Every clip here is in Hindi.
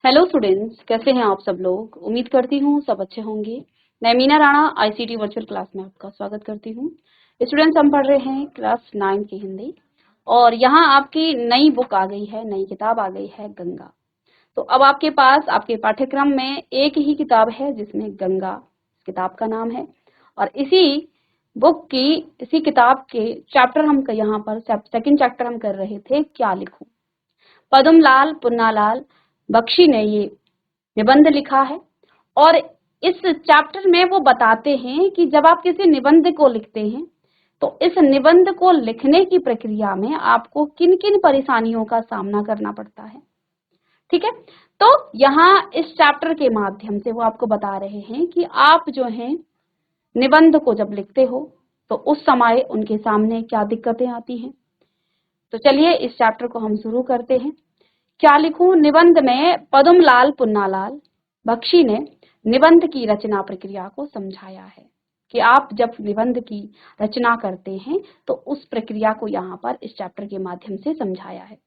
हेलो स्टूडेंट्स, कैसे हैं आप सब लोग। उम्मीद करती हूँ सब अच्छे होंगे। मैं Meena Rana ICT virtual class में आपका स्वागत करती हूँ। स्टूडेंट्स, हम पढ़ रहे हैं क्लास 9 की हिंदी और यहाँ आपकी नई बुक आ गई है, नई किताब आ गई है गंगा। तो अब आपके पास आपके पाठ्यक्रम में एक ही किताब है जिसमें गंगा किताब का नाम है और इसी किताब के चैप्टर हम यहाँ पर सेकंड चैप्टर हम कर रहे थे, क्या लिखूं। पद्मलाल पुन्नालाल बख्शी ने ये निबंध लिखा है और इस चैप्टर में वो बताते हैं कि जब आप किसी निबंध को लिखते हैं तो इस निबंध को लिखने की प्रक्रिया में आपको किन किन परेशानियों का सामना करना पड़ता है। ठीक है, तो यहाँ इस चैप्टर के माध्यम से वो आपको बता रहे हैं कि आप जो है निबंध को जब लिखते हो तो उस समय उनके सामने क्या दिक्कतें आती हैं। तो चलिए इस चैप्टर को हम शुरू करते हैं। क्या लिखूं निबंध में पद्मलाल पुन्नालाल बख्शी ने निबंध की रचना प्रक्रिया को समझाया है कि आप जब निबंध की रचना करते हैं तो उस प्रक्रिया को यहाँ पर इस चैप्टर के माध्यम से समझाया है।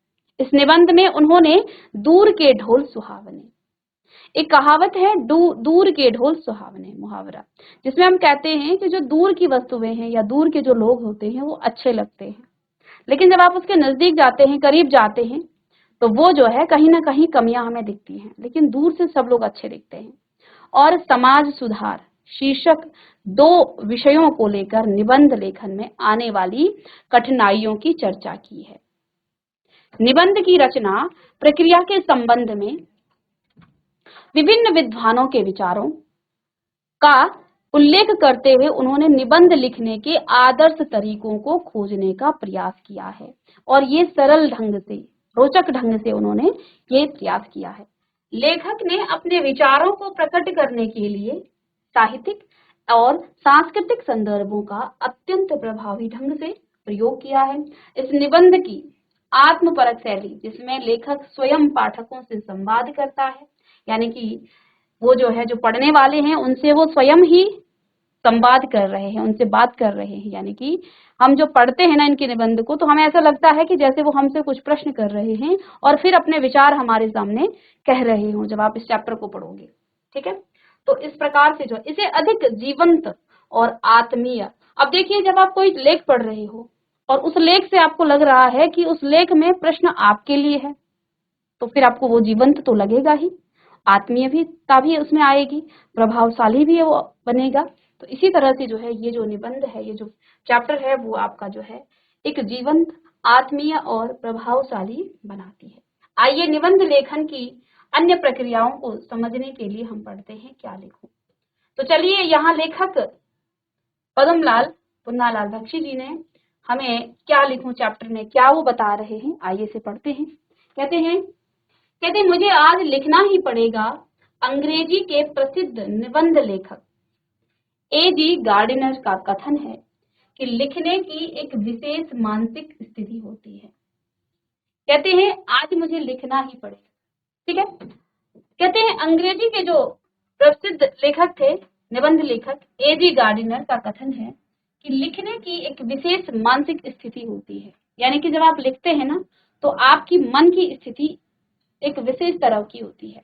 इस निबंध में उन्होंने दूर के ढोल सुहावने, एक कहावत है दूर के ढोल सुहावने, मुहावरा, जिसमें हम कहते हैं कि जो दूर की वस्तुएं हैं या दूर के जो लोग होते हैं वो अच्छे लगते हैं, लेकिन जब आप उसके नजदीक जाते हैं, करीब जाते हैं, तो वो जो है कहीं ना कहीं कमियां हमें दिखती हैं, लेकिन दूर से सब लोग अच्छे दिखते हैं। और समाज सुधार शीर्षक 2 विषयों को लेकर निबंध लेखन में आने वाली कठिनाइयों की चर्चा की है। निबंध की रचना प्रक्रिया के संबंध में विभिन्न विद्वानों के विचारों का उल्लेख करते हुए उन्होंने निबंध लिखने के आदर्श तरीकों को खोजने का प्रयास किया है और ये सरल ढंग से, रोचक ढंग से उन्होंने ये प्रयास किया है। लेखक ने अपने विचारों को प्रकट करने के लिए साहित्यिक और सांस्कृतिक संदर्भों का अत्यंत प्रभावी ढंग से प्रयोग किया है। इस निबंध की आत्मपरक शैली, जिसमें लेखक स्वयं पाठकों से संवाद करता है, यानी कि वो जो है, जो पढ़ने वाले हैं उनसे वो स्वयं ही संवाद कर रहे हैं, उनसे बात कर रहे हैं, यानी कि हम जो पढ़ते हैं ना इनके निबंध को, तो हमें ऐसा लगता है कि जैसे वो हमसे कुछ प्रश्न कर रहे हैं और फिर अपने विचार हमारे सामने कह रहे हो जब आप इस चैप्टर को पढ़ोगे। ठीक है, तो इस प्रकार से जो इसे अधिक जीवंत और आत्मीय। अब देखिए, जब आप कोई लेख पढ़ रहे हो और उस लेख से आपको लग रहा है कि उस लेख में प्रश्न आपके लिए है, तो फिर आपको वो जीवंत तो लगेगा ही, आत्मीयता भी उसमें आएगी, प्रभावशाली भी वो बनेगा। तो इसी तरह से जो है ये जो निबंध है, ये जो चैप्टर है, वो आपका जो है एक जीवंत, आत्मीय और प्रभावशाली बनाती है। आइए निबंध लेखन की अन्य प्रक्रियाओं को समझने के लिए हम पढ़ते हैं, क्या लिखूं। तो चलिए, यहाँ लेखक पद्मलाल पुन्नालाल बख्शी जी ने हमें क्या लिखूं चैप्टर में क्या वो बता रहे हैं, आइए से पढ़ते हैं। कहते मुझे आज लिखना ही पड़ेगा। अंग्रेजी के प्रसिद्ध निबंध लेखक A.G. गार्डिनर का कथन है कि लिखने की एक विशेष मानसिक स्थिति होती है। कहते हैं आज मुझे लिखना ही पड़ेगा। ठीक है, कहते हैं अंग्रेजी के जो प्रसिद्ध लेखक थे, निबंध लेखक A.G. गार्डिनर का कथन है कि लिखने की एक विशेष मानसिक स्थिति होती है, यानी कि जब आप लिखते हैं ना तो आपकी मन की स्थिति एक विशेष तरह की होती है।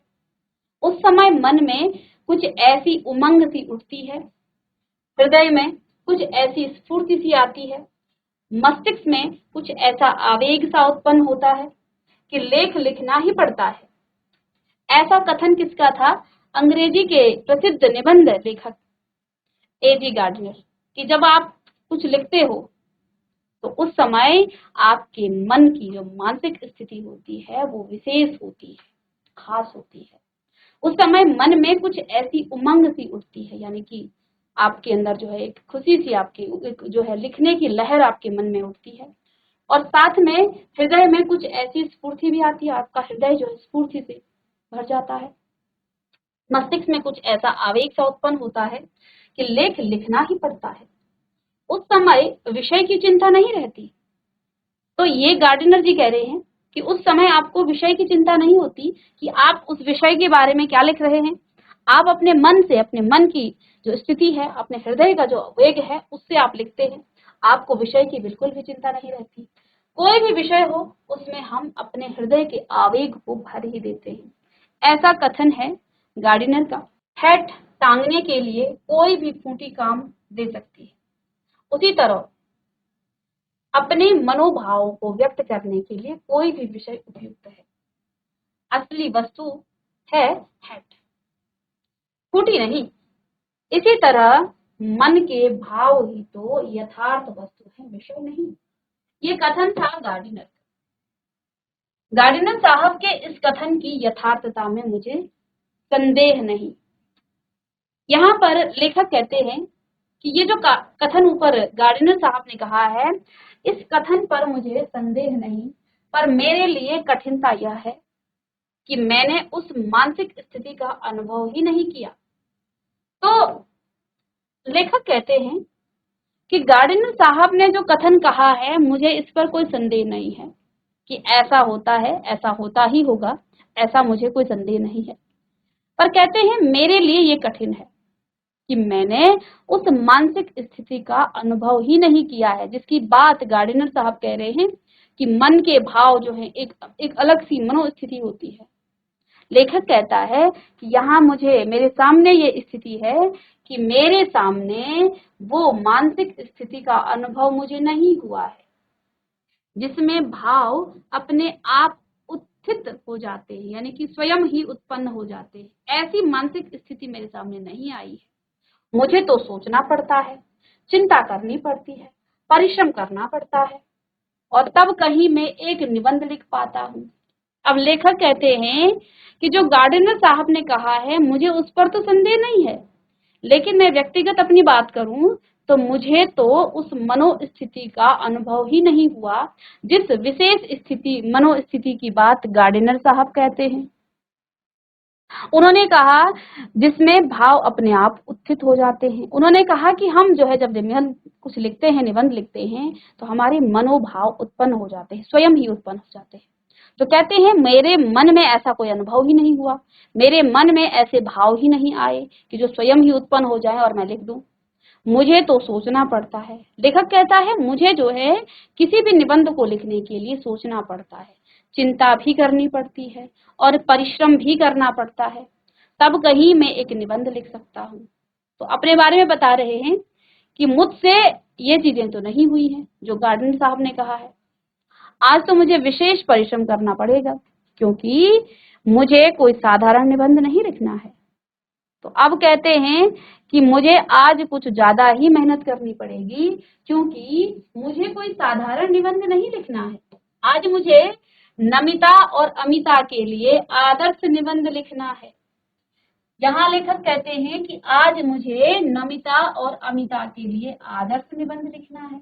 उस समय मन में कुछ ऐसी उमंग सी उठती है, हृदय में कुछ ऐसी स्फूर्ति सी आती है, मस्तिष्क में कुछ ऐसा आवेग सा उत्पन्न होता है कि लेख लिखना ही पड़ता है। ऐसा कथन किसका था? अंग्रेजी के प्रसिद्ध निबंध लेखक A.G. गार्डिनर, कि जब आप कुछ लिखते हो तो उस समय आपके मन की जो मानसिक स्थिति होती है वो विशेष होती है, खास होती है। उस समय मन में कुछ ऐसी उमंग सी उठती है, यानी कि आपके अंदर जो है एक खुशी सी, आपकी जो है लिखने की लहर आपके मन में उठती है, और साथ में हृदय में कुछ ऐसी स्फूर्ति भी आती है, आपका हृदय जो है स्फूर्ति से भर जाता है। मस्तिष्क में कुछ ऐसा आवेग सा उत्पन्न होता है कि लेख लिखना ही पड़ता है। उस समय विषय की चिंता नहीं रहती। तो ये गार्डिनर जी कह रहे हैं कि उस समय आपको विषय की चिंता नहीं होती कि आप उस विषय के बारे में क्या लिख रहे हैं। आप अपने मन से, अपने मन की जो स्थिति है, अपने हृदय का जो वेग है, उससे आप लिखते हैं। आपको विषय की बिल्कुल भी चिंता नहीं रहती। कोई भी विषय हो उसमें हम अपने हृदय के आवेग को भर ही देते हैं। ऐसा कथन है गार्डिनर का। हैट टांगने के लिए कोई भी खूंटी काम दे सकती है, उसी तरह अपने मनोभावों को व्यक्त करने के लिए कोई भी विषय उपयुक्त है। असली वस्तु है हैट, खूंटी नहीं। इसी तरह मन के भाव ही तो यथार्थ वस्तु है, विषय नहीं। ये कथन था गार्डिनर। गार्डिनर साहब के इस कथन की यथार्थता में मुझे संदेह नहीं। यहाँ पर लेखक कहते हैं कि ये जो कथन ऊपर गार्डिनर साहब ने कहा है, इस कथन पर मुझे संदेह नहीं, पर मेरे लिए कठिनता यह है कि मैंने उस मानसिक स्थिति का अनुभव ही नहीं किया। तो लेखक कहते हैं कि गार्डिनर साहब ने जो कथन कहा है, मुझे इस पर कोई संदेह नहीं है कि ऐसा होता है, ऐसा होता ही होगा, ऐसा मुझे कोई संदेह नहीं है। पर कहते हैं मेरे लिए ये कठिन है कि मैंने उस मानसिक स्थिति का अनुभव ही नहीं किया है, जिसकी बात गार्डिनर साहब कह रहे हैं कि मन के भाव जो है एक अलग सी मनोस्थिति होती है। लेखक कहता है कि यहाँ मेरे सामने ये स्थिति है कि मेरे सामने वो मानसिक स्थिति का अनुभव मुझे नहीं हुआ है जिसमें भाव अपने आप उत्थित हो जाते हैं, यानी कि स्वयं ही उत्पन्न हो जाते हैं। ऐसी मानसिक स्थिति मेरे सामने नहीं आई है। मुझे तो सोचना पड़ता है, चिंता करनी पड़ती है, परिश्रम करना पड़ता है, और तब कहीं मैं एक निबंध लिख पाता हूँ। अब लेखक कहते हैं कि जो गार्डिनर साहब ने कहा है, मुझे उस पर तो संदेह नहीं है, लेकिन मैं व्यक्तिगत अपनी बात करूं तो मुझे तो उस मनोस्थिति का अनुभव ही नहीं हुआ जिस विशेष मनोस्थिति की बात गार्डिनर साहब कहते हैं। उन्होंने कहा जिसमें भाव अपने आप उत्थित हो जाते हैं। उन्होंने कहा कि हम जो है जब कुछ लिखते हैं, निबंध लिखते हैं, तो हमारे मनोभाव उत्पन्न हो जाते हैं, स्वयं ही उत्पन्न हो जाते हैं। तो कहते हैं मेरे मन में ऐसा कोई अनुभव ही नहीं हुआ, मेरे मन में ऐसे भाव ही नहीं आए कि जो स्वयं ही उत्पन्न हो जाए और मैं लिख दूं। मुझे तो सोचना पड़ता है। लेखक कहता है मुझे जो है किसी भी निबंध को लिखने के लिए सोचना पड़ता है, चिंता भी करनी पड़ती है और परिश्रम भी करना पड़ता है, तब कहीं मैं एक निबंध लिख सकता हूँ। तो अपने बारे में बता रहे हैं कि मुझसे ये चीजें तो नहीं हुई हैं जो गार्डिनर साहब ने कहा है। आज तो मुझे विशेष परिश्रम करना पड़ेगा क्योंकि मुझे कोई साधारण निबंध नहीं लिखना है। तो अब कहते हैं कि मुझे आज कुछ ज्यादा ही मेहनत करनी पड़ेगी क्योंकि मुझे कोई साधारण निबंध नहीं लिखना है। आज मुझे नमिता और अमिता के लिए आदर्श निबंध लिखना है। यहाँ लेखक कहते हैं कि आज मुझे नमिता और अमिता के लिए आदर्श निबंध लिखना है।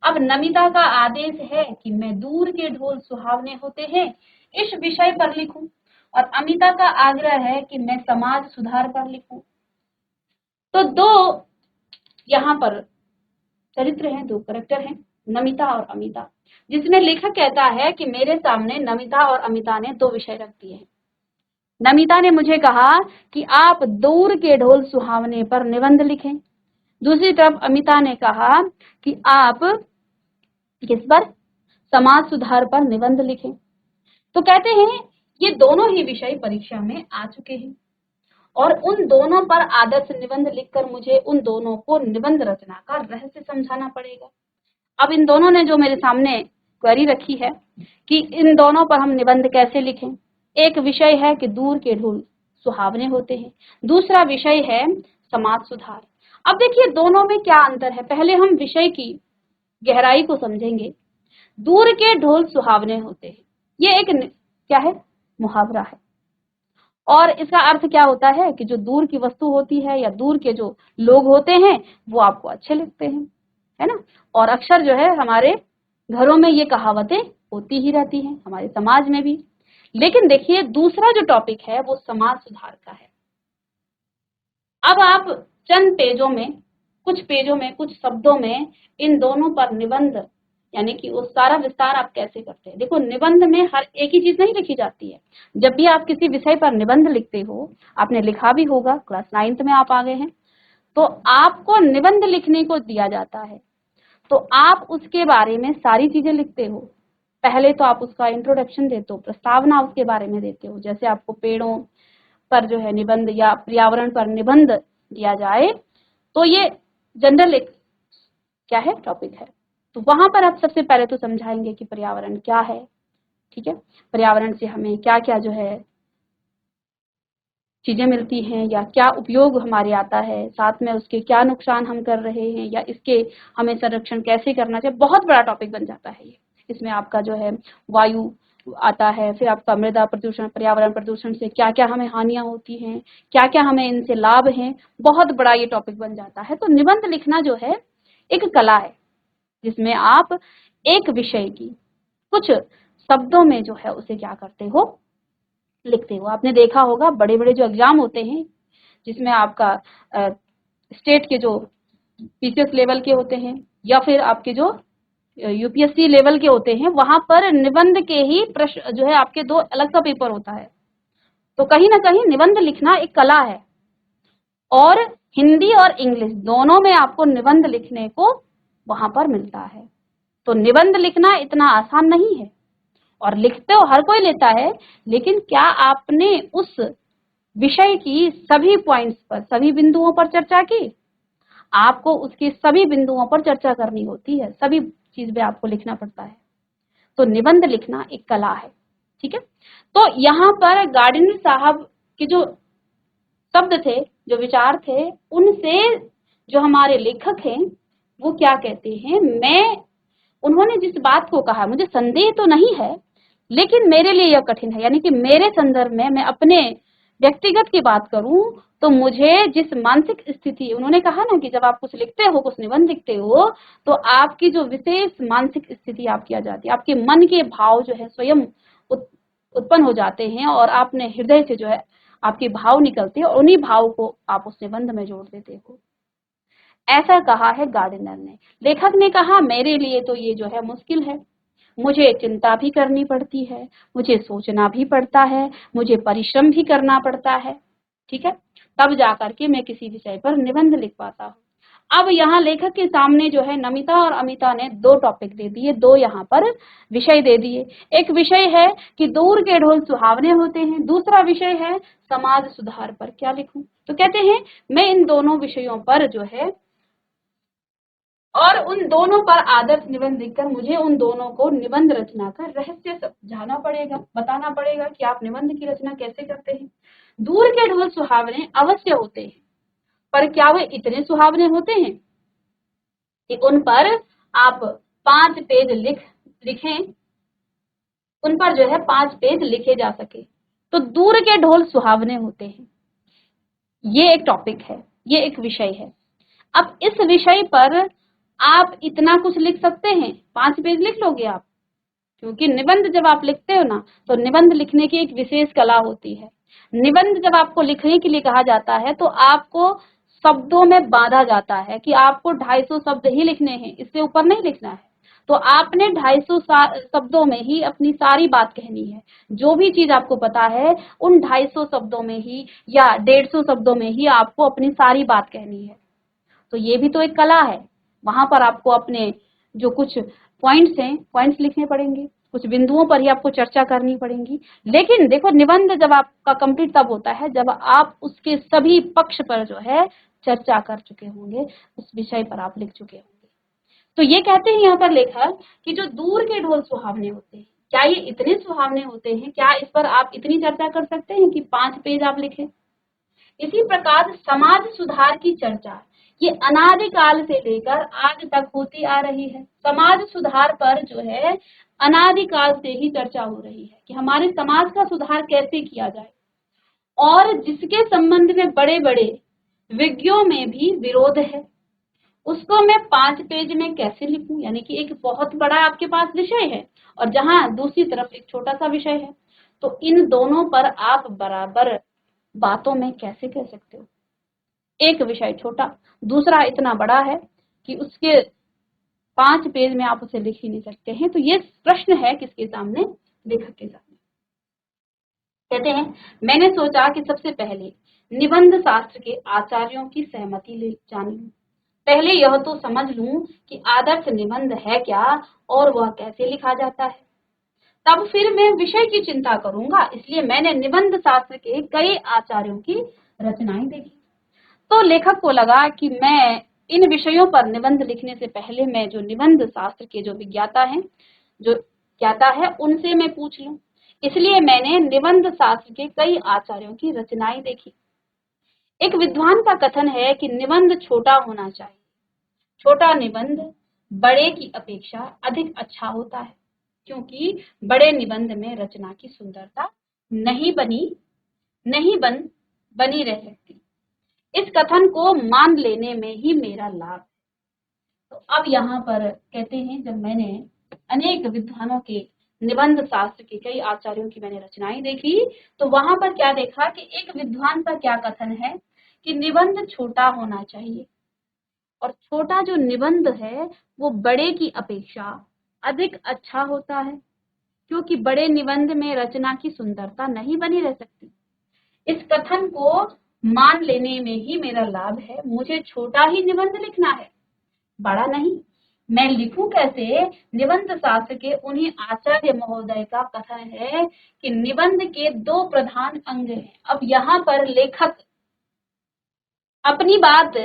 अब नमिता का आदेश है कि मैं दूर के ढोल सुहावने होते हैं इस विषय पर लिखूं, और अमिता का आग्रह है कि मैं समाज सुधार पर लिखूं। तो दो यहाँ पर चरित्र हैं, दो कैरेक्टर हैं, नमिता और अमिता, जिसमें लेखक कहता है कि मेरे सामने नमिता और अमिता ने दो विषय रख दिए हैं। नमिता ने मुझे कहा कि आप दूर के ढोल सुहावने पर निबंध लिखें। दूसरी तरफ अमिता ने कहा कि आप किस पर, समाज सुधार पर निबंध लिखें। तो कहते हैं ये दोनों ही विषय परीक्षा में आ चुके हैं और उन दोनों पर आदर्श निबंध लिखकर मुझे उन दोनों को निबंध रचना का रहस्य समझाना पड़ेगा। अब इन दोनों ने जो मेरे सामने क्वेरी रखी है कि इन दोनों पर हम निबंध कैसे लिखें। एक विषय है कि दूर के ढोल सुहावने होते हैं, दूसरा विषय है समाज सुधार। अब देखिए दोनों में क्या अंतर है। पहले हम विषय की गहराई को समझेंगे। दूर के ढोल सुहावने होते हैं, ये एक क्या है, मुहावरा है, और इसका अर्थ क्या होता है कि जो दूर की वस्तु होती है या दूर के जो लोग होते हैं वो आपको अच्छे लगते हैं, है ना। और अक्सर जो है हमारे घरों में ये कहावतें होती ही रहती हैं, हमारे समाज में भी। लेकिन देखिए दूसरा जो टॉपिक है वो समाज सुधार का है। अब आप चंद पेजों में, कुछ शब्दों में इन दोनों पर निबंध यानी कि वो सारा विस्तार आप कैसे करते हैं। देखो निबंध में हर एक ही चीज नहीं लिखी जाती है। जब भी आप किसी विषय पर निबंध लिखते हो, आपने लिखा भी होगा, क्लास 9th में आप आ गए हैं, तो आपको निबंध लिखने को दिया जाता है, तो आप उसके बारे में सारी चीजें लिखते हो। पहले तो आप उसका इंट्रोडक्शन देते हो, प्रस्तावना उसके बारे में देते हो। जैसे आपको पेड़ों पर जो है निबंध या पर्यावरण पर निबंध दिया जाए तो ये जनरल एक क्या है टॉपिक है, तो वहां पर आप सबसे पहले तो समझाएंगे कि पर्यावरण क्या है, ठीक है, पर्यावरण से हमें क्या क्या जो है चीजें मिलती हैं या क्या उपयोग हमारे आता है, साथ में उसके क्या नुकसान हम कर रहे हैं या इसके हमें संरक्षण कैसे करना चाहिए। बहुत बड़ा टॉपिक बन जाता है ये। इसमें आपका जो है वायु आता है, फिर आपका मृदा प्रदूषण, पर्यावरण प्रदूषण से क्या क्या हमें हानियां होती हैं, क्या क्या हमें इनसे लाभ हैं, बहुत बड़ा ये टॉपिक बन जाता है। तो निबंध लिखना जो है एक कला है जिसमें आप एक विषय की कुछ शब्दों में जो है उसे क्या करते हो, लिखते हो। आपने देखा होगा बड़े बड़े जो एग्जाम होते हैं जिसमें आपका स्टेट के जो पीसीएस लेवल के होते हैं या फिर आपके जो यूपीएससी लेवल के होते हैं, वहां पर निबंध के ही प्रश्न जो है आपके दो अलग सा पेपर होता है। तो कहीं ना कहीं निबंध लिखना एक कला है और हिंदी और इंग्लिश दोनों में आपको निबंध लिखने को वहां पर मिलता है। तो निबंध लिखना इतना आसान नहीं है और लिखते हो हर कोई लेता है, लेकिन क्या आपने उस विषय की सभी पॉइंट्स पर, सभी बिंदुओं पर चर्चा की? आपको उसके सभी बिंदुओं पर चर्चा करनी होती है, सभी चीज पे आपको लिखना पड़ता है। तो निबंध लिखना एक कला है, ठीक है। तो यहाँ पर गार्डनर साहब के जो शब्द थे, जो विचार थे, उनसे जो हमारे लेखक हैं वो क्या कहते हैं, उन्होंने जिस बात को कहा मुझे संदेह तो नहीं है, लेकिन मेरे लिए यह कठिन है, यानी कि मेरे संदर्भ में मैं अपने व्यक्तिगत की बात करूं तो मुझे जिस मानसिक स्थिति, उन्होंने कहा ना कि जब आप कुछ लिखते हो, कुछ निबंध लिखते हो, तो आपकी जो विशेष मानसिक स्थिति आपकी आ जाती है, आपके मन के भाव जो है स्वयं उत्पन्न हो जाते हैं और आपने हृदय से जो है आपके भाव निकलते हैं और उन्हीं भाव को आप उस निबंध में जोड़ देते हो। ऐसा कहा है गार्डनर ने। लेखक ने कहा मेरे लिए तो ये जो है मुश्किल है, मुझे चिंता भी करनी पड़ती है, मुझे सोचना भी पड़ता है, मुझे परिश्रम भी करना पड़ता है, ठीक है, तब जाकर के मैं किसी विषय पर निबंध लिख पाता हूँ। अब यहाँ लेखक के सामने जो है नमिता और अमिता ने दो टॉपिक दे दिए, दो यहाँ पर विषय दे दिए। एक विषय है कि दूर के ढोल सुहावने होते हैं, दूसरा विषय है समाज सुधार पर क्या लिखूं। तो कहते हैं मैं इन दोनों विषयों पर जो है और उन दोनों पर आदर्श निबंध लिखकर मुझे उन दोनों को निबंध रचना का रहस्य समझाना पड़ेगा, बताना पड़ेगा कि आप निबंध की रचना कैसे करते हैं। दूर के ढोल सुहावने अवश्य होते हैं, पर क्या वे इतने सुहावने होते हैं कि उन पर आप 5 पेज लिखें, उन पर जो है 5 पेज लिखे जा सके। तो दूर के ढोल सुहावने होते हैं, ये एक टॉपिक है, ये एक विषय है। अब इस विषय पर आप इतना कुछ लिख सकते हैं, 5 पेज लिख लोगे आप, क्योंकि निबंध जब आप लिखते हो ना तो निबंध लिखने की एक विशेष कला होती है। निबंध जब आपको लिखने के लिए कहा जाता है तो आपको शब्दों में बांधा जाता है कि आपको 250 शब्द ही लिखने हैं, इससे ऊपर नहीं लिखना है। तो आपने 250 शब्दों में ही अपनी सारी बात कहनी है, जो भी चीज आपको पता है उन 250 शब्दों में ही या 150 शब्दों में ही आपको अपनी सारी बात कहनी है। तो ये भी तो एक कला है, वहां पर आपको अपने जो कुछ पॉइंट्स हैं, पॉइंट्स लिखने पड़ेंगे, कुछ बिंदुओं पर ही आपको चर्चा करनी पड़ेगी। लेकिन देखो निबंध जब आपका कंप्लीट तब होता है जब आप उसके सभी पक्ष पर जो है चर्चा कर चुके होंगे, उस विषय पर आप लिख चुके होंगे। तो ये कहते हैं यहाँ पर लेखक कि जो दूर के ढोल सुहावने होते हैं, क्या ये इतने सुहावने होते हैं, क्या इस पर आप इतनी चर्चा कर सकते हैं कि 5 पेज आप लिखें। इसी प्रकार समाज सुधार की चर्चा ये अनादिकाल से लेकर आज तक होती आ रही है। समाज सुधार पर जो है अनादिकाल से ही चर्चा हो रही है कि हमारे समाज का सुधार कैसे किया जाए, और जिसके संबंध में बड़े बड़े विज्ञों में भी विरोध है, उसको मैं 5 पेज में कैसे लिखूं। यानी कि एक बहुत बड़ा आपके पास विषय है और जहां दूसरी तरफ एक छोटा सा विषय है, तो इन दोनों पर आप बराबर बातों में कैसे कह सकते हो। एक विषय छोटा, दूसरा इतना बड़ा है कि उसके 5 पेज में आप उसे लिख ही नहीं सकते हैं। तो ये प्रश्न है किसके सामने, लेखक के सामने। कहते हैं मैंने सोचा कि सबसे पहले निबंध शास्त्र के आचार्यों की सहमति ले जानी लूं। पहले यह तो समझ लूं कि आदर्श निबंध है क्या और वह कैसे लिखा जाता है। तब फिर मैं विषय की चिंता करूंगा, इसलिए मैंने निबंध शास्त्र के कई आचार्यों की रचनाएं देखी। तो लेखक को लगा कि मैं इन विषयों पर निबंध लिखने से पहले मैं जो निबंध शास्त्र के जो विज्ञाता हैं, जो ज्ञाता है, उनसे मैं पूछ लूं। इसलिए मैंने निबंध शास्त्र के कई आचार्यों की रचनाएं देखी। एक विद्वान का कथन है कि निबंध छोटा होना चाहिए। छोटा निबंध बड़े की अपेक्षा अधिक अच्छा होता है, क्योंकि बड़े निबंध में रचना की सुंदरता नहीं बनी रह सकती। इस कथन को मान लेने में ही मेरा लाभ है। तो अब यहाँ पर कहते हैं, जब मैंने अनेक विद्वानों के निबंध शास्त्र के कई आचार्यों की मैंने रचनाएं देखी, तो वहां पर क्या देखा कि एक विद्वान का क्या कथन है कि निबंध छोटा होना चाहिए, और छोटा जो निबंध है वो बड़े की अपेक्षा अधिक अच्छा होता है, क्योंकि बड़े निबंध में रचना की सुंदरता नहीं बनी रह सकती। इस कथन को मान लेने में ही मेरा लाभ है। मुझे छोटा ही निबंध लिखना है, बड़ा नहीं। मैं लिखूं कैसे? निबंध शास्त्र के उन्हीं आचार्य महोदय का कथन है कि निबंध के दो प्रधान अंग हैं। अब यहाँ पर लेखक अपनी बात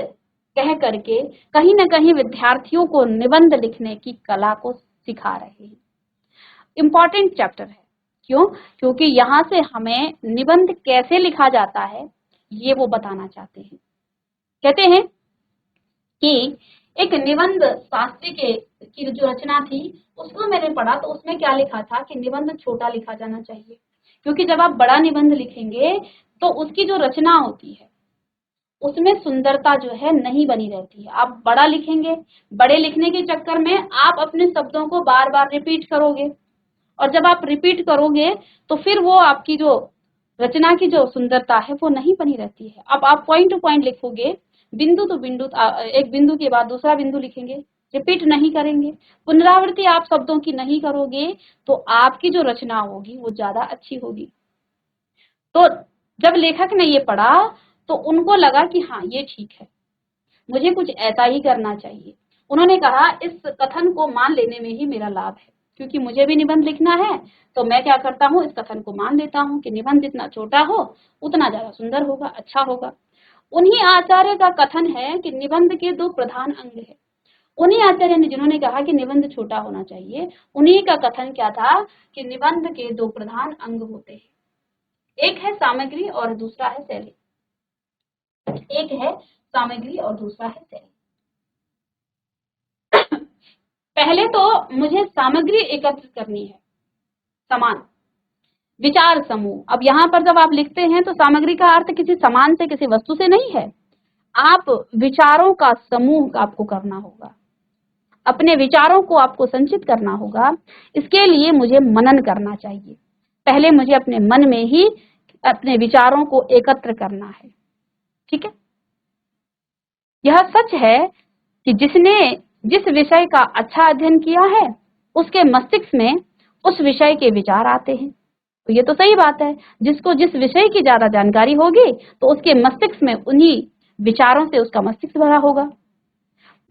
कह करके कहीं न कहीं विद्यार्थियों को निबंध लिखने की कला को सिखा रहे हैं। इम्पोर्टेंट चैप्टर है। क्यों? क्योंकि यहाँ से हमें निबंध कैसे लिखा जाता है ये वो बताना चाहते हैं। कहते हैं कि एक निबंध शास्त्री की जो रचना थी उसको मैंने पढ़ा, तो उसमें क्या लिखा था कि निबंध छोटा लिखा जाना चाहिए, क्योंकि जब आप बड़ा निबंध लिखेंगे तो उसकी जो रचना होती है उसमें सुंदरता जो है नहीं बनी रहती है। आप बड़ा लिखेंगे, बड़े लिखने के चक्कर में आप अपने शब्दों को बार बार रिपीट करोगे, और जब आप रिपीट करोगे तो फिर वो आपकी जो रचना की जो सुंदरता है वो नहीं बनी रहती है। अब आप पॉइंट टू पॉइंट लिखोगे, बिंदु तो बिंदु, एक बिंदु के बाद दूसरा बिंदु लिखेंगे, रिपीट नहीं करेंगे, पुनरावृत्ति आप शब्दों की नहीं करोगे, तो आपकी जो रचना होगी वो ज्यादा अच्छी होगी। तो जब लेखक ने ये पढ़ा तो उनको लगा कि हाँ ये ठीक है, मुझे कुछ ऐसा ही करना चाहिए। उन्होंने कहा इस कथन को मान लेने में ही मेरा लाभ है, क्योंकि मुझे भी निबंध लिखना है, तो मैं क्या करता हूँ, इस कथन को मान लेता हूँ कि निबंध जितना छोटा हो उतना ज्यादा सुंदर होगा, अच्छा होगा। उन्हीं आचार्य का कथन है कि निबंध के दो प्रधान अंग है। उन्हीं आचार्य ने जिन्होंने कहा कि निबंध छोटा होना चाहिए, उन्हीं का कथन क्या था कि निबंध के दो प्रधान अंग होते हैं, एक है सामग्री और दूसरा है शैली। एक है सामग्री और दूसरा है शैली। पहले तो मुझे सामग्री एकत्र करनी है, समान विचार समूह। अब यहाँ पर जब आप लिखते हैं तो सामग्री का अर्थ किसी सामान से, किसी वस्तु से नहीं है, आप विचारों का समूह आपको करना होगा, अपने विचारों को आपको संचित करना होगा। इसके लिए मुझे मनन करना चाहिए। पहले मुझे अपने मन में ही अपने विचारों को एकत्र करना है। ठीक है? यह सच है कि जिसने जिस विषय का अच्छा अध्ययन किया है उसके मस्तिष्क में उस विषय के विचार आते हैं। तो ये तो सही बात है, जिसको जिस विषय की ज्यादा जानकारी होगी तो उसके मस्तिष्क में उन्हीं विचारों से उसका मस्तिष्क भरा होगा।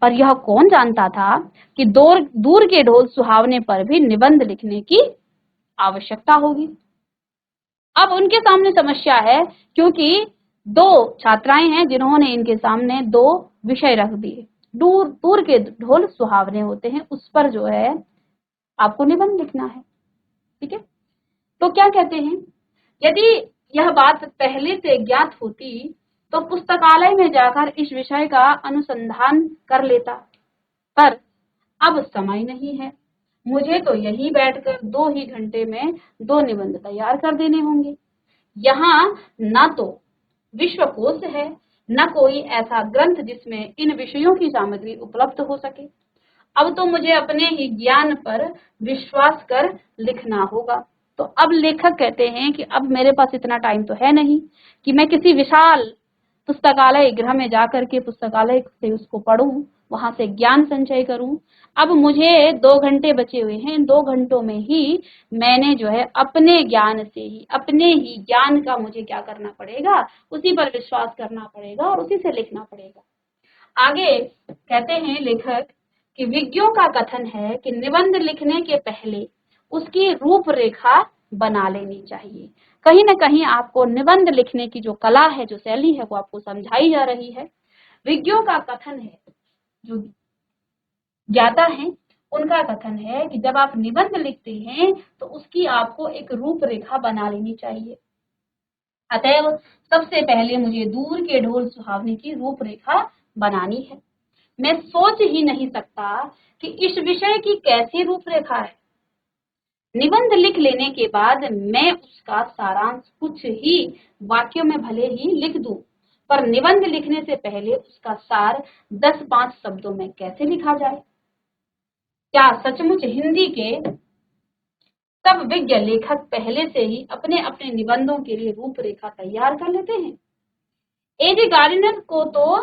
पर यह कौन जानता था कि दूर के ढोल सुहावने पर भी निबंध लिखने की आवश्यकता होगी। अब उनके सामने समस्या है, क्योंकि दो छात्राएं हैं जिन्होंने इनके सामने दो विषय रख दिए। दूर के ढोल सुहावने होते हैं, उस पर जो है आपको निबंध लिखना है। ठीक है? तो क्या कहते हैं, यदि यह बात पहले से ज्ञात होती तो पुस्तकालय में जाकर इस विषय का अनुसंधान कर लेता, पर अब समय नहीं है। मुझे तो यही बैठकर 2 ही घंटे में 2 निबंध तैयार कर देने होंगे। यहाँ न तो विश्वकोश है, न कोई ऐसा ग्रंथ जिसमें इन विषयों की सामग्री उपलब्ध हो सके। अब तो मुझे अपने ही ज्ञान पर विश्वास कर लिखना होगा। तो अब लेखक कहते हैं कि अब मेरे पास इतना टाइम तो है नहीं कि मैं किसी विशाल पुस्तकालय गृह में जाकर के पुस्तकालय से उसको पढूं, वहां से ज्ञान संचय करूं। अब मुझे 2 घंटे बचे हुए हैं, इन 2 घंटों में ही मैंने जो है अपने ज्ञान से ही, अपने ही ज्ञान का मुझे क्या करना पड़ेगा, उसी पर विश्वास करना पड़ेगा और उसी से लिखना पड़ेगा। आगे कहते हैं लेखक कि विज्ञों का कथन है कि निबंध लिखने के पहले उसकी रूपरेखा बना लेनी चाहिए। कहीं ना कहीं आपको निबंध लिखने की जो कला है, जो शैली है, वो आपको समझाई जा रही है। विज्ञों का कथन है, जो ज्ञाता है उनका कथन है कि जब आप निबंध लिखते हैं तो उसकी आपको एक रूपरेखा बना लेनी चाहिए। अतएव सबसे पहले मुझे दूर के ढोल सुहावने की रूपरेखा बनानी है। मैं सोच ही नहीं सकता कि इस विषय की कैसी रूपरेखा है। निबंध लिख लेने के बाद मैं उसका सारांश कुछ ही वाक्यों में भले ही लिख दूं, पर निबंध लिखने से पहले उसका सार 10-5 शब्दों में कैसे लिखा जाए? क्या सचमुच हिंदी के सब विज्ञ लेखक पहले से ही अपने अपने निबंधों के लिए रूपरेखा तैयार कर लेते हैं? एजे गार्डिनर को तो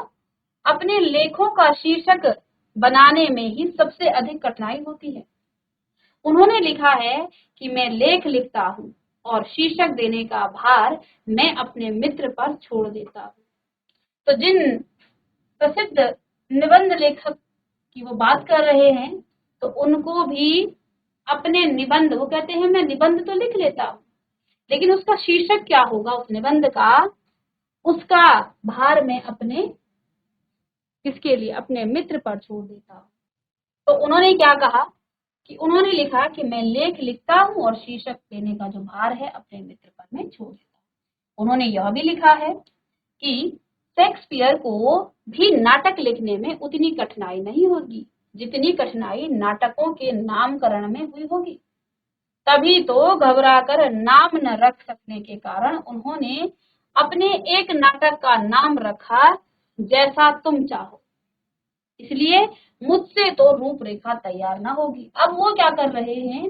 अपने लेखों का शीर्षक बनाने में ही सबसे अधिक कठिनाई होती है। उन्होंने लिखा है कि मैं लेख लिखता हूँ और शीर्षक देने का भार मैं अपने मित्र पर छोड़ देता हूँ। तो जिन प्रसिद्ध निबंध लेखक की वो बात कर रहे हैं, तो उनको भी अपने निबंध, वो कहते हैं मैं निबंध तो लिख लेता हूँ, लेकिन उसका शीर्षक क्या होगा उस निबंध का, उसका भार मैं अपने किसके लिए, अपने मित्र पर छोड़ देता हूँ। तो उन्होंने क्या कहा कि उन्होंने लिखा कि मैं लेख लिखता हूँ और शीर्षक देने का जो भार है अपने मित्र पर मैं छोड़ देता हूँ। उन्होंने यह भी लिखा है कि शेक्सपियर को भी नाटक लिखने में उतनी कठिनाई नहीं होगी जितनी कठिनाई नाटकों के नामकरण में हुई होगी। तभी तो घबराकर नाम न रख सकने के कारण उन्होंने अपने एक नाटक का नाम रखा जैसा तुम चाहो। इसलिए मुझसे तो रूपरेखा तैयार ना होगी। अब वो क्या कर रहे हैं,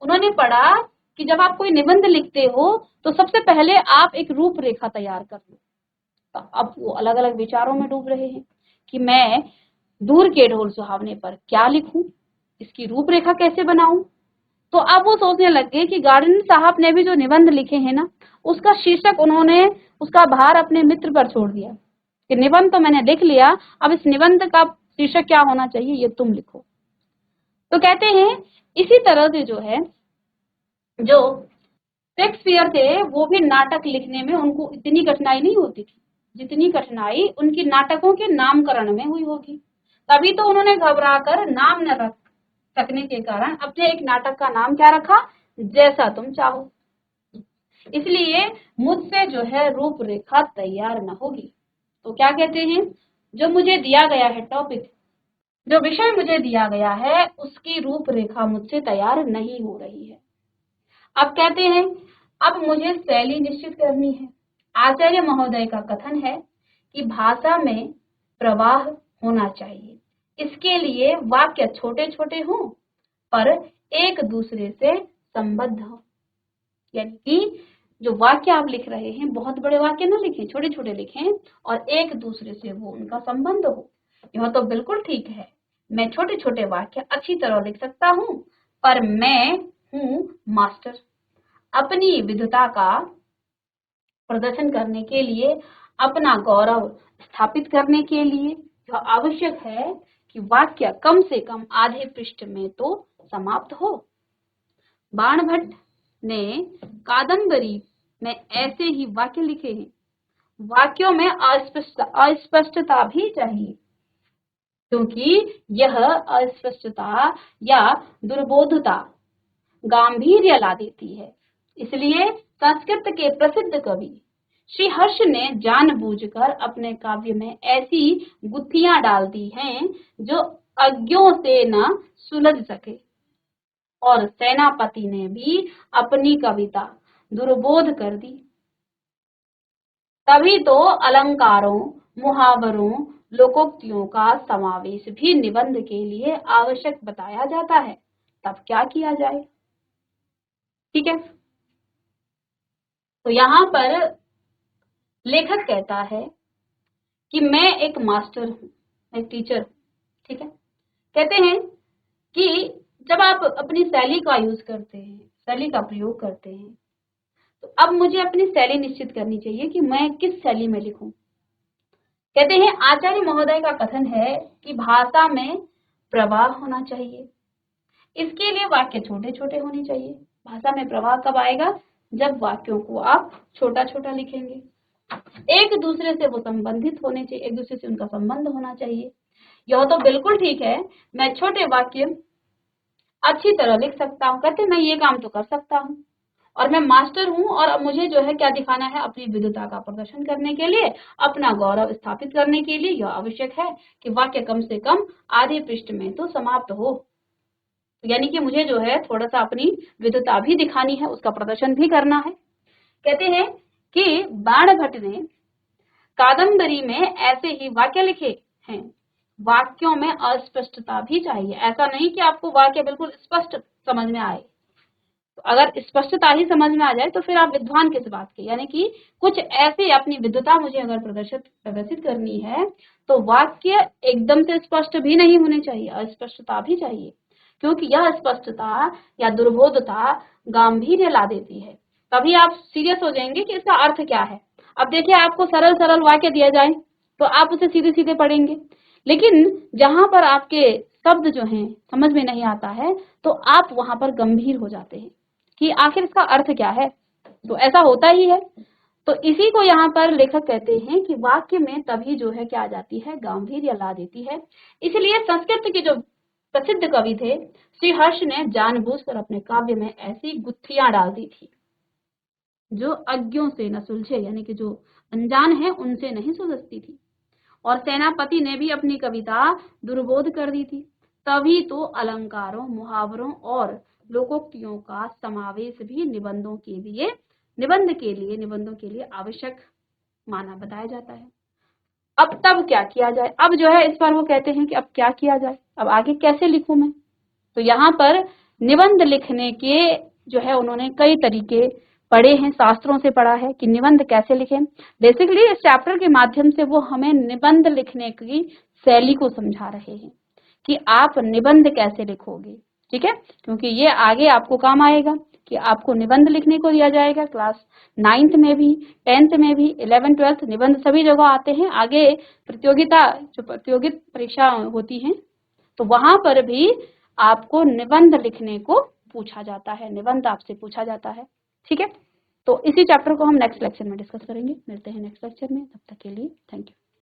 उन्होंने पढ़ा कि जब आप कोई निबंध लिखते हो तो सबसे पहले आप एक रूपरेखा तैयार कर लो। तो अब वो अलग अलग विचारों में डूब रहे हैं कि मैं दूर के ढोल सुहावने पर क्या लिखूं, इसकी रूपरेखा कैसे बनाऊं। तो अब वो सोचने लग गए कि गार्डनर साहब ने भी जो निबंध लिखे हैं ना, उसका शीर्षक उन्होंने, उसका भार अपने मित्र पर छोड़ दिया कि निबंध तो मैंने लिख लिया, अब इस निबंध का शीर्षक क्या होना चाहिए ये तुम लिखो। तो कहते हैं इसी तरह से जो है, जो शेक्सपियर थे वो भी नाटक लिखने में उनको इतनी कठिनाई नहीं होती थी जितनी कठिनाई उनकी नाटकों के नामकरण में हुई होगी। तभी तो उन्होंने घबराकर नाम न रख सकने के कारण अपने एक नाटक का नाम क्या रखा, जैसा तुम चाहो। इसलिए मुझसे जो है रूपरेखा तैयार न होगी। तो क्या कहते हैं, जो मुझे दिया गया है टॉपिक, जो विषय मुझे दिया गया है, उसकी रूपरेखा मुझसे तैयार नहीं हो रही है। अब कहते हैं अब मुझे शैली निश्चित करनी है। आचार्य महोदय का कथन है कि भाषा में प्रवाह होना चाहिए। इसके लिए वाक्य छोटे छोटे हों पर एक दूसरे से संबद्ध हो। यानी कि जो वाक्य आप लिख रहे हैं, बहुत बड़े वाक्य ना लिखें, छोटे छोटे लिखें और एक दूसरे से वो उनका संबंध हो। यह तो बिल्कुल ठीक है, मैं छोटे छोटे वाक्य अच्छी तरह लिख सकता हूँ, पर मैं हूँ मास्टर। अपनी विद्वता का प्रदर्शन करने के लिए, अपना गौरव स्थापित करने के लिए यह आवश्यक है कि वाक्य कम से कम आधे पृष्ठ में तो समाप्त हो। बाणभट्ट ने कादम्बरी में ऐसे ही वाक्य लिखे हैं। वाक्यों में अस्पष्टता भी चाहिए, क्योंकि यह अस्पष्टता या दुर्बोधता गांभीर्य ला देती है। इसलिए संस्कृत के प्रसिद्ध कवि श्री हर्ष ने जानबूझकर अपने काव्य में ऐसी गुत्थियां डाल दी हैं जो अज्ञों से न सुलझ सके। और सेनापति ने भी अपनी कविता दुर्बोध कर दी। तभी तो अलंकारों, मुहावरों, लोकोक्तियों का समावेश भी निबंध के लिए आवश्यक बताया जाता है। तब क्या किया जाए? ठीक है, तो यहाँ पर लेखक कहता है कि मैं एक मास्टर हूँ, एक टीचर हूँ। ठीक है, कहते हैं कि जब आप अपनी शैली का यूज करते हैं, शैली का प्रयोग करते हैं, तो अब मुझे अपनी शैली निश्चित करनी चाहिए कि मैं किस शैली में लिखूं। कहते हैं आचार्य महोदय का कथन है कि भाषा में प्रवाह होना चाहिए। इसके लिए वाक्य छोटे छोटे होने चाहिए। भाषा में प्रवाह कब आएगा? जब वाक्यों को आप छोटा छोटा लिखेंगे। एक दूसरे से वो संबंधित होने चाहिए, एक दूसरे से उनका संबंध होना चाहिए। यह तो बिल्कुल ठीक है, मैं छोटे वाक्य अच्छी तरह लिख सकता हूँ, कहते मैं ये काम तो कर सकता हूँ और मैं मास्टर हूँ, और अब मुझे जो है क्या दिखाना है? अपनी विद्वता का प्रदर्शन करने के लिए, अपना गौरव स्थापित करने के लिए यह आवश्यक है कि वाक्य कम से कम आधे पृष्ठ में तो समाप्त हो। यानी कि मुझे जो है थोड़ा सा अपनी विद्वता भी दिखानी है, उसका प्रदर्शन भी करना है। कहते हैं कि बाणभट्ट ने कादम्बरी में ऐसे ही वाक्य लिखे हैं। वाक्यों में अस्पष्टता भी चाहिए, ऐसा नहीं कि आपको वाक्य बिल्कुल स्पष्ट समझ में आए। तो अगर स्पष्टता ही समझ में आ जाए तो फिर आप विद्वान किस बात के? यानी कि कुछ ऐसे अपनी विद्वता मुझे अगर प्रदर्शित करनी है तो वाक्य एकदम से स्पष्ट भी नहीं होने चाहिए, अस्पष्टता भी चाहिए, क्योंकि यह स्पष्टता या दुर्बोधता गांभीर्य ला देती है। तभी आप सीरियस हो जाएंगे कि इसका अर्थ क्या है। अब देखिए, आपको सरल सरल वाक्य दिया जाए तो आप उसे सीधे सीधे पढ़ेंगे, लेकिन जहां पर आपके शब्द जो हैं समझ में नहीं आता है तो आप वहां पर गंभीर हो जाते हैं कि आखिर इसका अर्थ क्या है। तो ऐसा होता ही है। तो इसी को यहाँ पर लेखक कहते हैं कि वाक्य में तभी जो है क्या आ जाती है? गांभीर्य ला देती है। इसलिए संस्कृत के जो प्रसिद्ध कवि थे श्री हर्ष ने जानबूझकर अपने काव्य में ऐसी गुत्थियां डाल दी थी जो अज्ञों से न सुलझे, यानी कि जो अनजान है उनसे नहीं सुलझती थी। और सेनापति ने भी अपनी कविता दुर्बोध कर दी थी। तभी तो अलंकारों, मुहावरों और लोकोक्तियों का समावेश भी निबंधों के लिए आवश्यक माना बताया जाता है। अब तब क्या किया जाए? अब जो है इस पर वो कहते हैं कि अब क्या किया जाए, अब आगे कैसे लिखूं मैं? तो यहाँ पर निबंध लिखने के जो है उन्होंने कई तरीके पढ़े हैं, शास्त्रों से पढ़ा है कि निबंध कैसे लिखें। बेसिकली इस चैप्टर के माध्यम से वो हमें निबंध लिखने की शैली को समझा रहे हैं कि आप निबंध कैसे लिखोगे। ठीक है, क्योंकि ये आगे आपको काम आएगा कि आपको निबंध लिखने को दिया जाएगा। क्लास 9th में भी, 10th में भी, 11th 12th निबंध सभी जगह आते हैं। आगे प्रतियोगित परीक्षा होती है तो वहां पर भी आपको निबंध लिखने को पूछा जाता है, निबंध आपसे पूछा जाता है। ठीक है, तो इसी चैप्टर को हम नेक्स्ट लेक्चर में डिस्कस करेंगे। मिलते हैं नेक्स्ट लेक्चर में, तब तक के लिए थैंक यू।